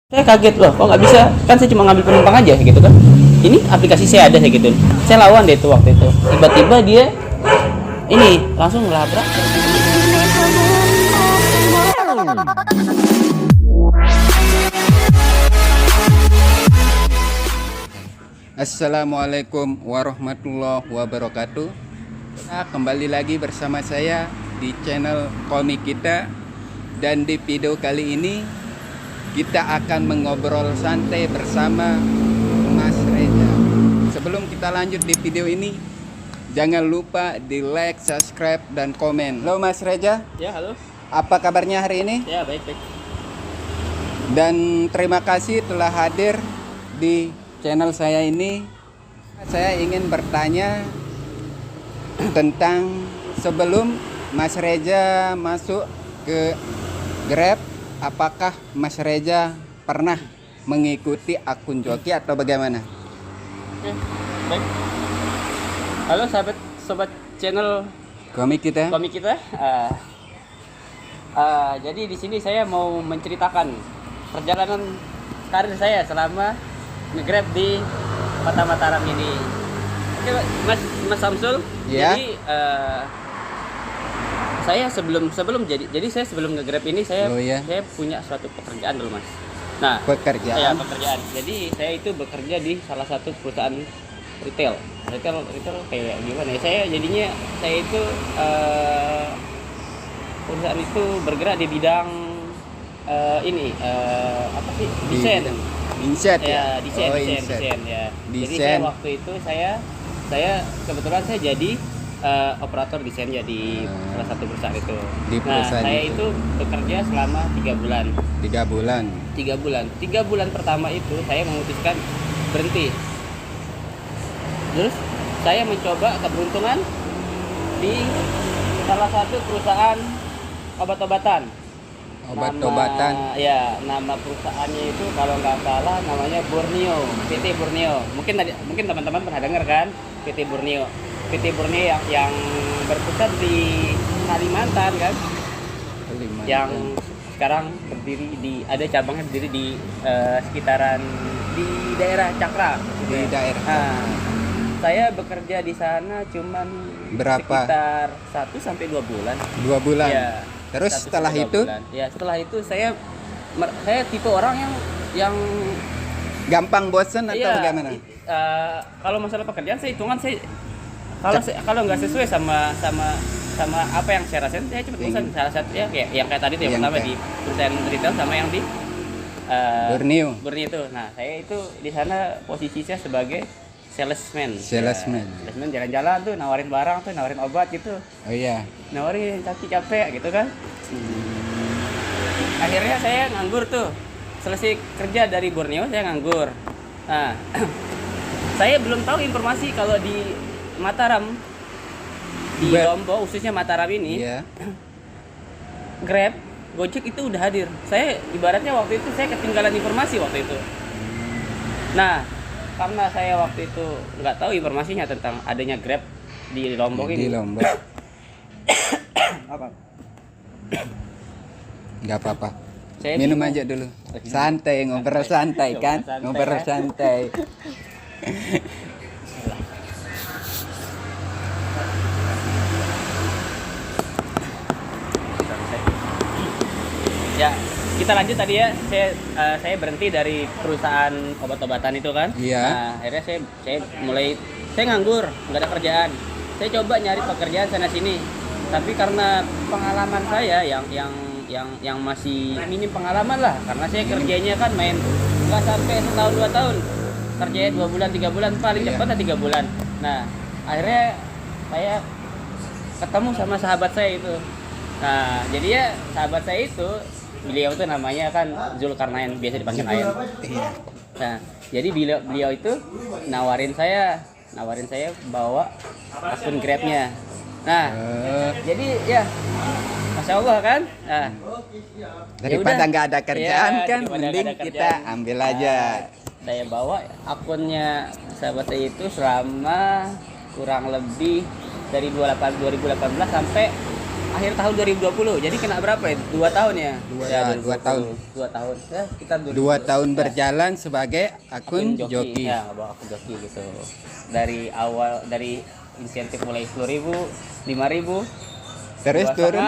Saya kaget loh, kok nggak bisa? Kan saya cuma ngambil penumpang aja gitu kan. Ini aplikasi saya ada saya gitu. Saya lawan deh itu waktu itu. Tiba-tiba dia ini langsung ngelabrak. Assalamualaikum warahmatullahi wabarakatuh. Nah, kembali lagi bersama saya di channel Komik Kita. Dan di video kali ini kita akan mengobrol santai bersama Mas Reza. Sebelum kita lanjut di video ini, jangan lupa di like, subscribe, dan komen. Halo Mas Reza. Ya, halo. Apa kabarnya hari ini? Ya, baik-baik. Dan terima kasih telah hadir di channel saya ini. Saya ingin bertanya tentang sebelum Mas Reza masuk ke Grab, apakah Mas Reza pernah mengikuti akun joki atau bagaimana? Oke, baik. Halo sobat channel Komik Kita. Komik Kita. Jadi di sini saya mau menceritakan perjalanan karir saya selama nge-Grab di Kota Mataram ini. Oke, Mas Samsul. Ya. Jadi saya sebelum sebelum nge-Grab ini saya punya suatu pekerjaan dulu, Mas. Nah, Pekerjaan. pekerjaan. Jadi saya itu bekerja di salah satu perusahaan retail kayak gimana ya? Saya itu perusahaan itu bergerak di bidang apa sih? Desain. Inset Ya, ya. desain ya. Jadi saya Desain. waktu itu saya kebetulan saya jadi operator desain ya di salah satu perusahaan itu. Di perusahaan saya itu. itu bekerja selama 3 bulan. 3 bulan. 3 bulan pertama itu saya memutuskan berhenti. Terus saya mencoba keberuntungan di salah satu perusahaan obat-obatan. Obat-obatan. Nama perusahaannya itu kalau nggak salah namanya Borneo, PT Borneo. Mungkin teman-teman pernah dengar kan PT Borneo. PT Borneo yang berpusat di Kalimantan kan. Kalimantan. Yang sekarang ada cabangnya berdiri di sekitaran di daerah Cakra. Di daerah. Nah, saya bekerja di sana cuman Berapa? sekitar 1 sampai 2 bulan. 2 bulan. Ya. Terus 1 setelah sampai 2 itu bulan. Ya, setelah itu saya tipe orang yang gampang bosen atau iya, bagaimana? kalau masalah pekerjaan kalau nggak sesuai sama apa yang saya rasain, saya cepat bosan. Salah satu ya kayak yang kayak tadi tuh, yang pertama di perusahaan retail sama yang di Borneo itu. Nah, saya itu di sana posisi saya sebagai salesman. Salesman. Salesman jalan-jalan tuh, nawarin barang tuh, nawarin obat gitu. Oh iya. Nawarin capek gitu kan. Akhirnya saya nganggur tuh. Selesai kerja dari Borneo saya nganggur. Nah, saya belum tahu informasi kalau di Mataram, di Lombok khususnya Mataram ini, Iya. Grab, Gojek itu udah hadir. Saya ibaratnya waktu itu saya ketinggalan informasi waktu itu. Nah, karena saya waktu itu nggak tahu informasinya tentang adanya Grab di Lombok ini. Di Lombok. Apa? Nggak apa-apa. Saya Minum bingung. aja dulu. Santai, ngobrol santai kan? Ngobrol santai. Ya, kita lanjut tadi ya. Saya berhenti dari perusahaan obat-obatan itu kan. Iya. Nah, akhirnya saya nganggur, nggak ada kerjaan. Saya coba nyari pekerjaan sana sini. Tapi karena pengalaman saya yang masih minim pengalaman lah, karena saya kerjanya kan nggak sampai setahun 2 tahun. Kerjanya 2 bulan 3 bulan, paling cepat 3 bulan. Nah, akhirnya saya ketemu sama sahabat saya itu. Nah, jadi ya sahabat saya itu, beliau tuh namanya kan Zulkarnain, biasa dipanggil Ayan. Nah, jadi beliau itu nawarin saya bawa akun Grabnya. Nah, jadi ya Masya Allah kan. Nah, Daripada nggak ada kerjaan ya, kan, daripada mending nggak ada kita kerjaan. ambil aja. Saya bawa akunnya sahabat saya itu selama kurang lebih dari 2018 sampai akhir tahun 2020. Jadi kena berapa ya? 2 tahun ya? Ya, 2 tahun. 2 tahun. Ya, sekitar 2 tahun berjalan sebagai akun joki. Ya, bawa akun joki gitu. Dari awal, dari insentif mulai 10.000, 5.000, Terus 2,5. turun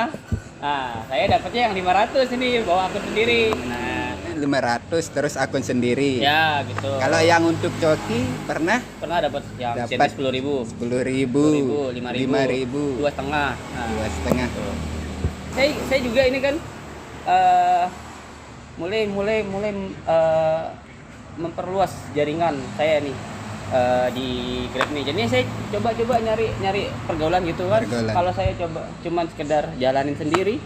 Nah, saya dapatnya yang 500 ini bawa akun sendiri. Nah, 500 terus akun sendiri. ya gitu. Kalau yang untuk joki pernah dapat yang Dapat insentif 10.000, 10.000, 5.000, 2,5. Nah, 2,5. gitu. Saya juga ini kan mulai memperluas jaringan saya nih di Grab nih. Jadi saya coba nyari pergaulan gitu kan. Pergaulan. Kalau saya coba cuman sekedar jalanin sendiri,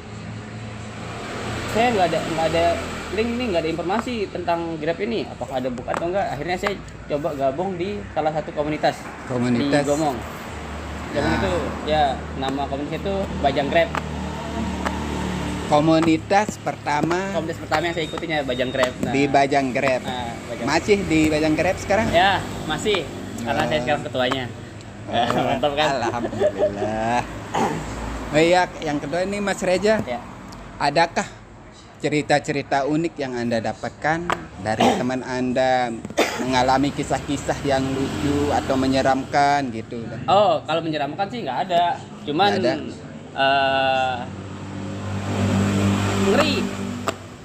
saya nggak ada link ini, nggak ada informasi tentang Grab ini, apakah ada book atau enggak. Akhirnya saya coba gabung di salah satu komunitas di Gomong. Gomong itu ya, nama komunitas itu Bajang Grab. Komunitas pertama Yang saya ikutinya Bajang Grab. Nah, di Bajang Grab. Bajang. Masih di Bajang Grab sekarang? Ya, masih. Karena saya sekarang ketuanya. Mantap kan? Alhamdulillah. Oh iya, yang kedua ini Mas Reza. Ya. Adakah cerita-cerita unik yang Anda dapatkan dari teman Anda mengalami kisah-kisah yang lucu atau menyeramkan gitu? Oh, kalau menyeramkan sih nggak ada. Cuman Nggak ada. Ngeri.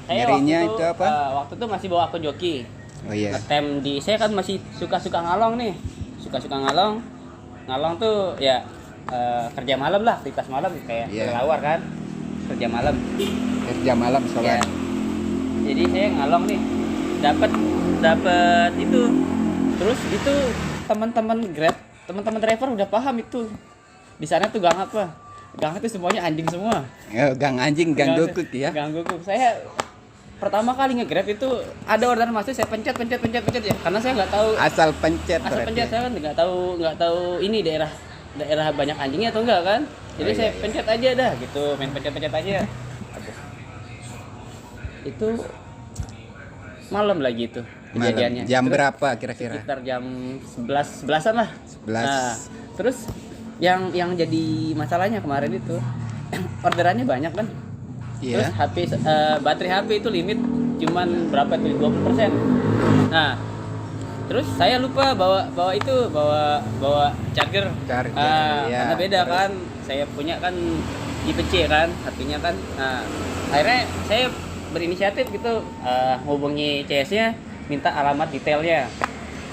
Saya Ngerinya itu apa? Waktu itu masih bawa akun joki. Oh iya. Ngetem saya kan masih suka-suka ngalong nih. Suka-suka ngalong. Ngalong tuh ya kerja malam lah, aktivitas malam kayak kelelawar kan. Kerja malam. Kerja malam Ya. sobat. Jadi saya ngalong nih. Dapat itu. Terus itu teman-teman Grab, teman-teman driver udah paham itu. Di sana tuh gang apa? Gang itu semuanya anjing semua. Gang anjing, gang gukuk ya. Gang guguk. Saya pertama kali nge-Grab itu ada orderan masuk, saya pencet ya. Karena saya nggak tahu Asal pencet. asal berarti. pencet, saya kan nggak tahu ini daerah banyak anjingnya atau enggak kan. Jadi Oh, saya iya. pencet aja dah gitu, main pencet aja. Aduh. Itu malam lagi itu Malam. kejadiannya. Jam Terus berapa kira-kira? sekitar jam 11-an lah. 11. Nah, terus yang jadi masalahnya kemarin itu orderannya banyak kan. Terus Iya. HP baterai HP itu limit cuman berapa tuh, 20%. Nah, terus saya lupa bawa charger. Charger, ya. Karena beda Terus? kan. Saya punya kan tipe C kan, HP-nya kan. Nah, akhirnya saya berinisiatif gitu hubungi CS-nya, minta alamat detailnya.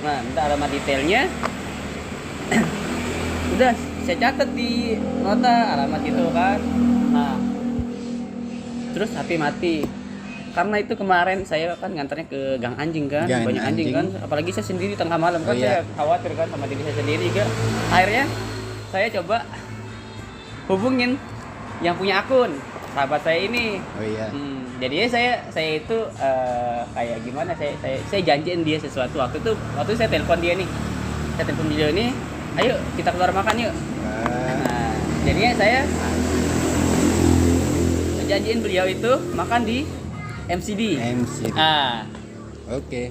Nah, minta alamat detailnya. Udah saya catat di nota alamat itu kan. Nah, terus HP mati. Karena itu kemarin saya kan ngantarnya ke gang anjing kan, Gang banyak anjing kan, anjing. apalagi saya sendiri tengah malam kan. Oh, iya. Saya khawatir kan sama diri saya sendiri kan. Akhirnya saya coba hubungin yang punya akun, sahabat saya ini. Oh iya. Jadinya saya itu kayak gimana, saya janjiin dia sesuatu. Waktu itu saya telepon dia nih, ayo kita keluar makan yuk. Wah. Nah, jadinya saya janjiin beliau itu makan di MCD. MC. Ah, Oke.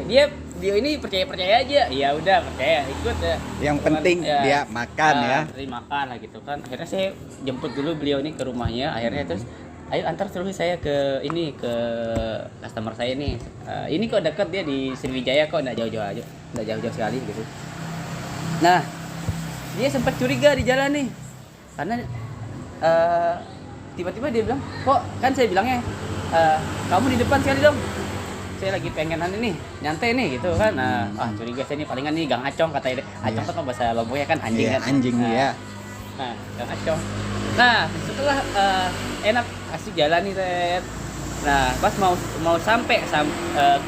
Dia ini percaya aja. Ya udah percaya, ikut ya. Yang penting dia makan ya. Makan lah gitu kan. Akhirnya saya jemput dulu beliau ini ke rumahnya. Akhirnya terus ayo antar terus saya ke customer saya nih. Ini kok dekat dia di Sriwijaya, kok enggak jauh-jauh aja. Enggak jauh-jauh sekali gitu. Nah, dia sempat curiga di jalan nih. Karena tiba-tiba dia bilang, "Kok kan saya bilangnya kamu di depan sekali dong. Saya lagi pengenan ini, nyantai nih gitu kan." Nah, curiga saya nih palingan nih gang acong katanya. Acong kan bahasa Lomboknya kan anjing Iya, kan. anjing Nah, ya. Nah, gang acong. Nah, setelah enak asik jalan nih, Ted. Nah, pas mau sampai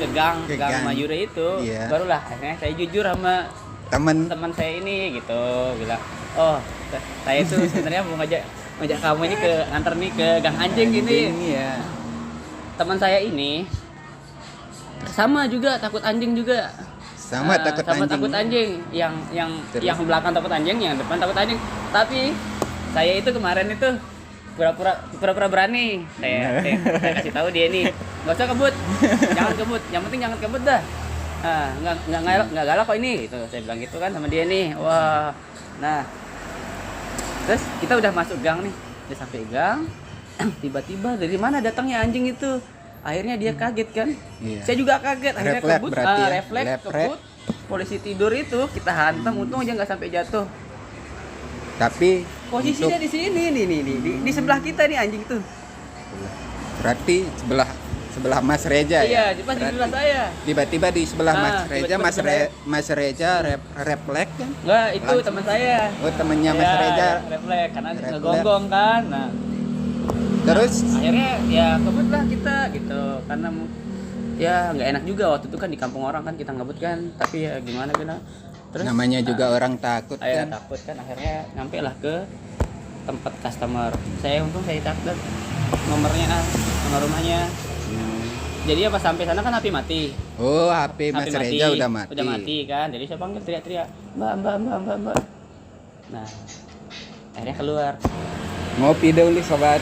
ke gang Mayura itu, Iya. barulah akhirnya saya jujur sama teman saya ini gitu, bilang, "Oh, saya itu sebenarnya mau ngajak kamu ini nganter nih ke gang anjing gini." ya. Teman saya ini sama juga takut anjing juga. Sama takut sama anjing. takut anjing. Terus? Yang belakang takut anjing, yang depan takut anjing. Tapi saya itu kemarin itu pura-pura berani. Saya kasih tahu dia nih, nggak usah kebut, jangan kebut. Yang penting jangan kebut dah. Nggak galak kok ini. Gitu. Saya bilang gitu kan sama dia nih. Wah, nah. Terus kita udah masuk gang nih. dia sampai gang. Tiba-tiba dari mana datangnya anjing itu? Akhirnya dia kaget kan? Iya. Saya juga kaget. Akhirnya Refleks kebut, berarti ya? refleks Refleks. kebut. Polisi tidur itu kita hantam, untung aja nggak sampai jatuh. Tapi Posisinya di sini nih, di sebelah kita nih anjing tuh. berarti sebelah Mas Reza ya? Iya, pas di sebelah saya. Tiba-tiba di sebelah Nah, Mas Reza, tiba-tiba di sebelah Mas Reza refleks kan? Enggak, itu Langsung. teman saya. Oh, temennya Mas Ya, Reza. refleks karena Refleks. ngegonggong kan. Nah, Terus akhirnya ya kebut lah kita gitu karena ya nggak enak juga waktu itu kan di kampung orang kan kita ngebut kan, tapi ya gimana kita terus namanya juga orang takut saya kan? takut kan, akhirnya nyampe lah ke tempat customer. Saya untung saya takut nomornya, nomor rumahnya. Jadi ya pas sampai sana kan HP mati. Oh, HP Mas Reza udah mati. Kan, jadi saya panggil teriak-teriak, mbak. Nah, akhirnya keluar. Ngopi dulu sobat.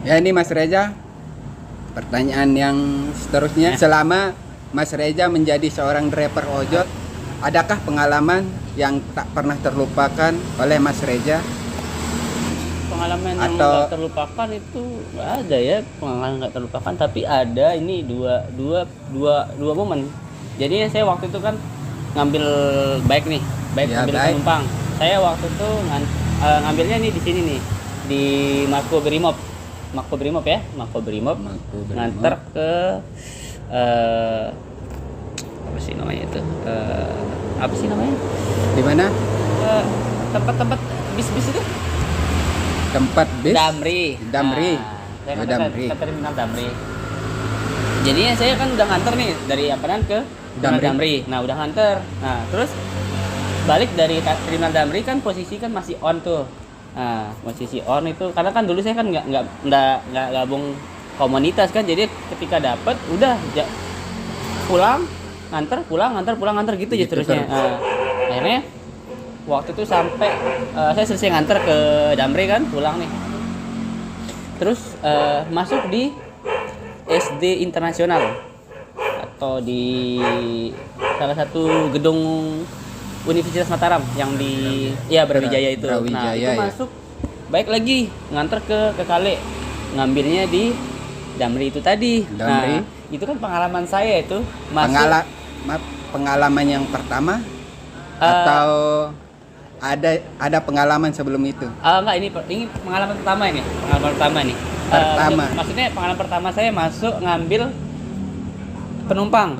Ya ini Mas Reza, pertanyaan yang seterusnya. Selama Mas Reza menjadi seorang driver ojol, adakah pengalaman yang tak pernah terlupakan oleh Mas Reza? Pengalaman yang Atau- nggak terlupakan itu nggak ada ya, pengalaman nggak terlupakan, tapi ada ini dua momen. Jadi saya waktu itu kan ngambil bike Ya, ngambil baik. penumpang. Saya waktu itu ngambilnya nih di sini nih, di Mako Brimob ya, Mako Brimob. Nganter ke apa sih namanya itu? Apa sih namanya? Di mana? Tempat-tempat bis-bis itu? Tempat bis? Damri. Damri. Saya Oh, nganter Damri. ke terminal Damri. Jadinya saya kan udah nganter nih dari Ampanan ke terminal Damri. Nah, udah nganter. Nah, terus balik dari terminal Damri kan posisi kan masih on tuh. Nah, posisi on itu karena kan dulu saya kan nggak gabung komunitas kan. Jadi ketika dapat udah pulang nganter gitu aja Gitu terusnya. terus. Nah, akhirnya waktu itu sampai saya selesai nganter ke Damri kan, pulang nih. Terus masuk di SD Internasional atau di salah satu gedung Universitas Mataram yang di Brawijaya itu. Nah, Brawijaya itu ya. masuk baik lagi nganter ke Kale. Ngambilnya di Damri itu tadi. Damri. Nah, itu kan pengalaman saya itu masuk Pengalaman yang pertama Eh, atau ada pengalaman sebelum itu? enggak, ini pengalaman pertama ini. Pertama. Maksudnya pengalaman pertama saya masuk ngambil penumpang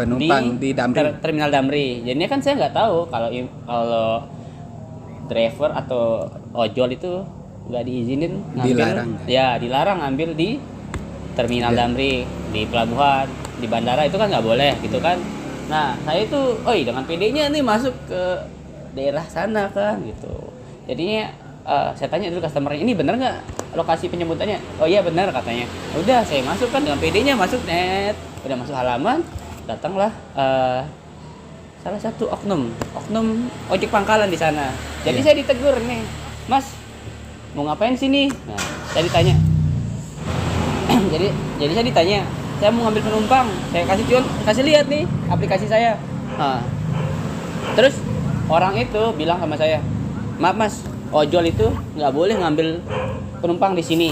Di Damri. Terminal Damri. Jadinya kan saya nggak tahu kalau driver atau ojol itu nggak diizinin ngambil. Dilarang. Ya, dilarang ngambil di Terminal Ya. Damri, di pelabuhan, di bandara itu kan nggak boleh gitu kan. Nah, saya itu, dengan PD-nya nih masuk ke daerah sana kan gitu. Jadinya saya tanya dulu customer-nya, ini bener nggak lokasi penyebutannya? Oh iya bener katanya. Udah saya masuk kan dengan PD-nya, masuk net, udah masuk halaman, datanglah salah satu oknum ojek pangkalan di sana. Jadi Iya. saya ditegur nih, Mas mau ngapain sini? Nah, saya ditanya. jadi saya ditanya, saya mau ngambil penumpang, saya kasih lihat nih aplikasi saya. Nah, terus orang itu bilang sama saya, maaf Mas, ojol itu nggak boleh ngambil penumpang di sini.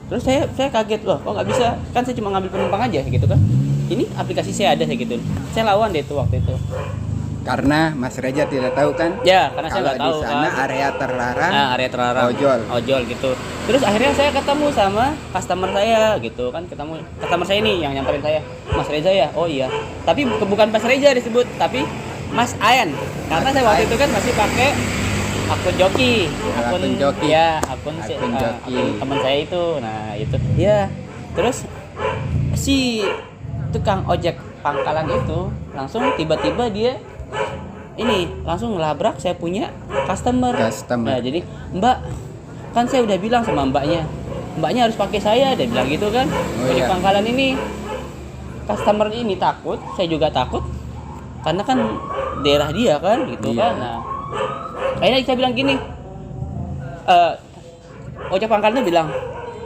Terus saya kaget, loh kok nggak bisa, kan saya cuma ngambil penumpang aja gitu kan. Ini aplikasi saya ada kayak gitu. Saya lawan deh itu waktu itu. Karena Mas Reza tidak tahu kan? Ya, karena saya Kalau nggak tahu di sana kan. area terlarang. Area terlarang. Ojol gitu. Terus akhirnya saya ketemu sama customer saya gitu kan, ketemu customer saya ini yang nyamperin saya, Mas Reza ya. Oh iya. Tapi bukan Mas Reza disebut, tapi Mas Ayan. Karena Mas saya waktu Ayan. itu kan masih pakai akun joki. Akun joki. Ya, Akun joki. akun teman saya itu. Nah, itu. Ya. Terus si tukang ojek pangkalan itu langsung tiba-tiba dia langsung ngelabrak saya punya customer. Nah, jadi Mbak, kan saya udah bilang sama mbaknya harus pakai saya, dia bilang gitu kan. Ojek iya. pangkalan ini, customer ini takut, saya juga takut, karena kan daerah dia kan gitu Iya. kan. Nah, akhirnya saya bilang gini, ojek pangkalan itu bilang,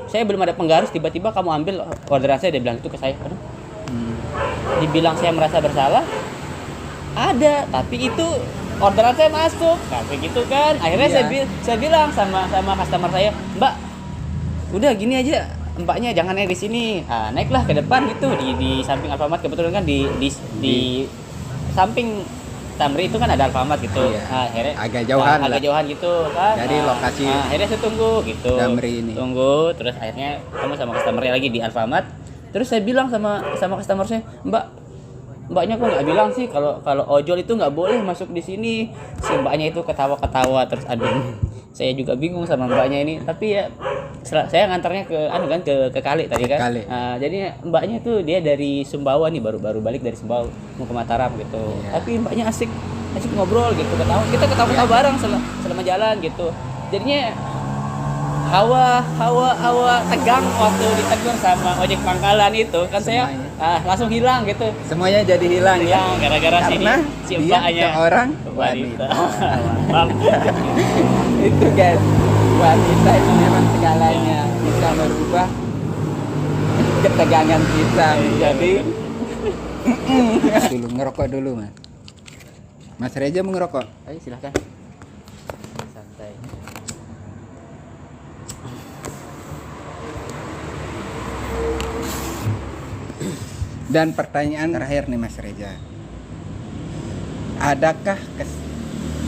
saya belum ada penggaris, tiba-tiba kamu ambil orderan saya, dia bilang itu ke saya. Aduh, dibilang saya merasa bersalah, ada, tapi itu orderan saya masuk, nah begitu kan. Akhirnya Iya. saya bilang sama customer saya, Mbak, udah gini aja, mbaknya jangan naik di sini, naiklah ke depan gitu di samping Alfamart, kebetulan kan di samping Tamri itu kan ada Alfamart gitu. Iya. Akhirnya Agak jauhan agak lah jauhan gitu kan. dari lokasi Akhirnya saya tunggu gitu. Damri ini. Tunggu, terus akhirnya kamu sama customernya lagi di Alfamart. Terus saya bilang sama customer saya, Mbaknya kok nggak bilang sih kalau ojol itu nggak boleh masuk di sini. Si mbaknya itu ketawa-ketawa, terus aduh, saya juga bingung sama mbaknya ini. Tapi ya saya ngantarnya ke ke Kali tadi kan. Kali. Jadi mbaknya tuh dia dari Sumbawa nih, baru balik dari Sumbawa mau ke Mataram gitu. Iya. Tapi mbaknya asik ngobrol gitu, kita ketawa-ketawa bareng selama jalan gitu. Jadinya hawa tegang waktu ditegur sama ojek pangkalan itu kan. Saya langsung hilang gitu. semuanya jadi hilang ya Gara-gara karena si dia mbaknya seorang wanita. itu guys, wanita itu memang segalanya, bisa merubah ketegangan kita menjadi dulu ngerokok dulu Mas Reza mau ngerokok. Ayo silahkan, santai. Dan pertanyaan terakhir nih Mas Reza, adakah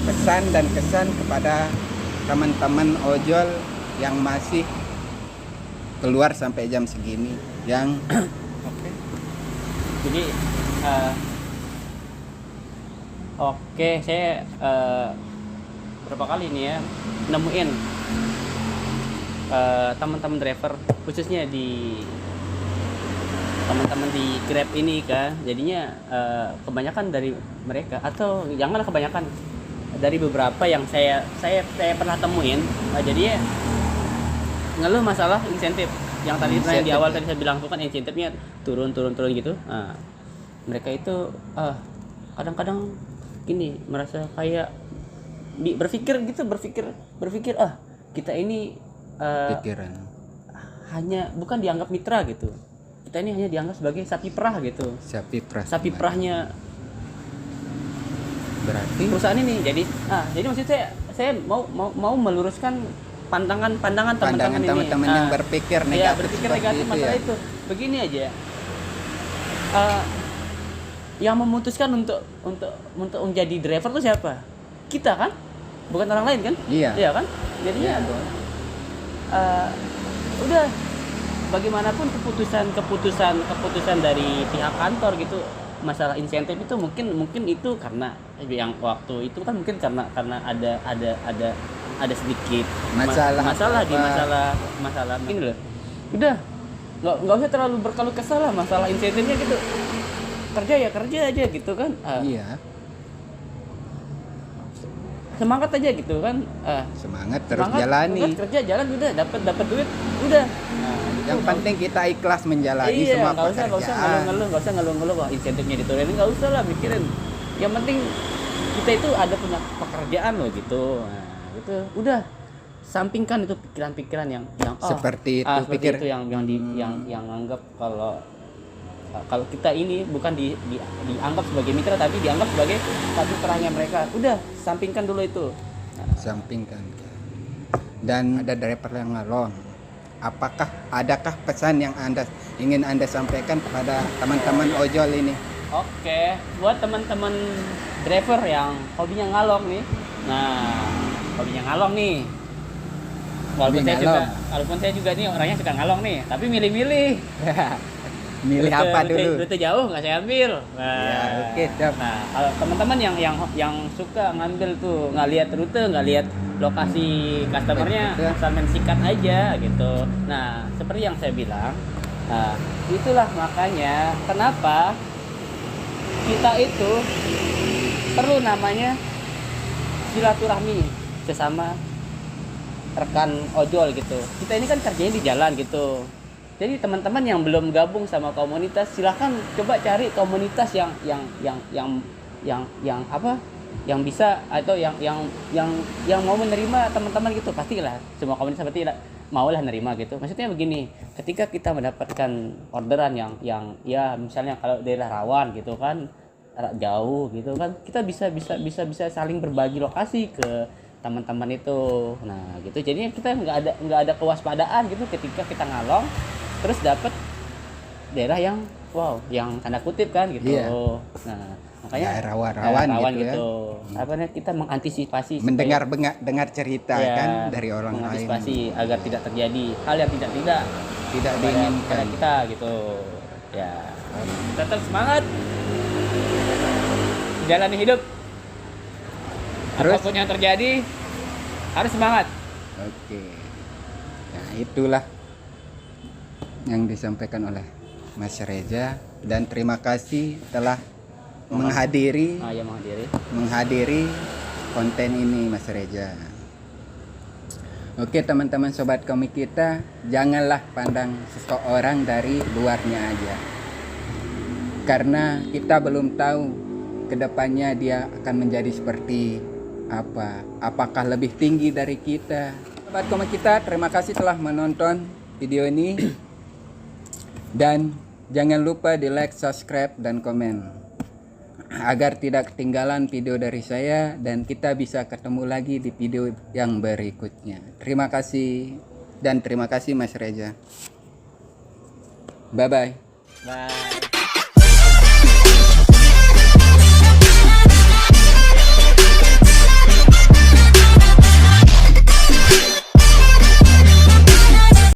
pesan dan kesan kepada teman-teman ojol yang masih keluar sampai jam segini yang Oke. Jadi oke, saya berapa kali nih ya nemuin teman-teman driver, khususnya di teman-teman di Grab ini kan. Jadinya kebanyakan dari mereka, atau janganlah kebanyakan, dari beberapa yang saya pernah temuin, jadinya ngeluh masalah insentif yang tadi di awal tadi saya bilang tuh kan, insentifnya turun gitu. Mereka itu kadang-kadang gini, merasa kayak berpikir kita ini pikiran hanya bukan dianggap mitra gitu, kita ini hanya dianggap sebagai sapi perah gitu, sapi perahnya berarti perusahaan ini. Jadi maksud saya mau meluruskan pandangan teman-teman yang berpikir negatif, ya, berpikir negatif itu masalah ya. itu. Begini aja, yang memutuskan untuk menjadi driver itu siapa? Kita kan, bukan orang lain kan? Iya kan? Jadinya udah, bagaimanapun keputusan dari pihak kantor gitu, masalah insentif itu mungkin itu karena yang waktu itu kan mungkin karena ada sedikit masalah gini loh. Udah, nggak usah terlalu berkeluh kesah lah masalah insentifnya gitu. Kerja aja gitu kan. Iya, semangat aja gitu kan. semangat terus jalani. Kerja jalan udah, dapat duit udah. Yang penting kita ikhlas menjalani Iya, semua nggak usah pekerjaan. ngeluh wah insentifnya diturunin, nggak usah lah mikirin. Yang penting kita itu ada punya pekerjaan loh gitu. Nah, gitu. Udah, sampingkan itu pikiran-pikiran yang seperti itu, seperti itu yang anggap kalau kita ini bukan dianggap sebagai mitra, tapi dianggap sebagai sapi perahnya mereka. Udah, sampingkan dulu itu. sampingkan. Dan ada driver yang ngalong. Adakah pesan yang ingin anda sampaikan kepada teman-teman ojol ini? Oke, buat teman-teman driver yang hobinya ngalong nih. Nah, hobinya ngalong nih. Walaupun saya juga nih orangnya suka ngalong nih, tapi milih-milih. Milih apa dulu? Rute jauh nggak saya ambil. Nah, Ya, oke, siap. Nah, kalau teman-teman yang suka ngambil tuh, nggak lihat rute, nggak lihat lokasi customernya, asal main sikat aja gitu. Nah, seperti yang saya bilang, itulah makanya kenapa kita itu perlu namanya silaturahmi sesama rekan ojol gitu. Kita ini kan kerjanya di jalan gitu. Jadi teman-teman yang belum gabung sama komunitas, silahkan coba cari komunitas yang bisa, atau yang mau menerima teman-teman gitu. Pastilah semua komunitas seperti maulah nerima gitu. Maksudnya begini, ketika kita mendapatkan orderan yang ya misalnya kalau daerah rawan gitu kan, jauh gitu kan, kita bisa saling berbagi lokasi ke teman-teman itu. Nah gitu, jadinya kita nggak ada kewaspadaan gitu ketika kita ngalong terus dapat daerah yang wow, yang tanda kutip kan gitu. Iya. Nah makanya rawan gitu, gitu. Apa namanya, kita mengantisipasi dengar cerita ya, kan dari orang lain mengantisipasi agar tidak terjadi hal yang tidak pada diinginkan. kita gitu ya. Tetap semangat jalani hidup, Terus? apapun yang terjadi harus semangat. Oke. Nah, itulah yang disampaikan oleh Mas Reza, dan terima kasih telah menghadiri konten ini Mas Reza. Oke teman-teman sobat komik kita, janganlah pandang seseorang dari luarnya aja, karena kita belum tahu kedepannya dia akan menjadi seperti apa, apakah lebih tinggi dari kita. Sobat komik kita, terima kasih telah menonton video ini, dan jangan lupa di like, subscribe, dan komen agar tidak ketinggalan video dari saya, dan kita bisa ketemu lagi di video yang berikutnya. Terima kasih, dan terima kasih Mas Reza. Bye bye. Bye.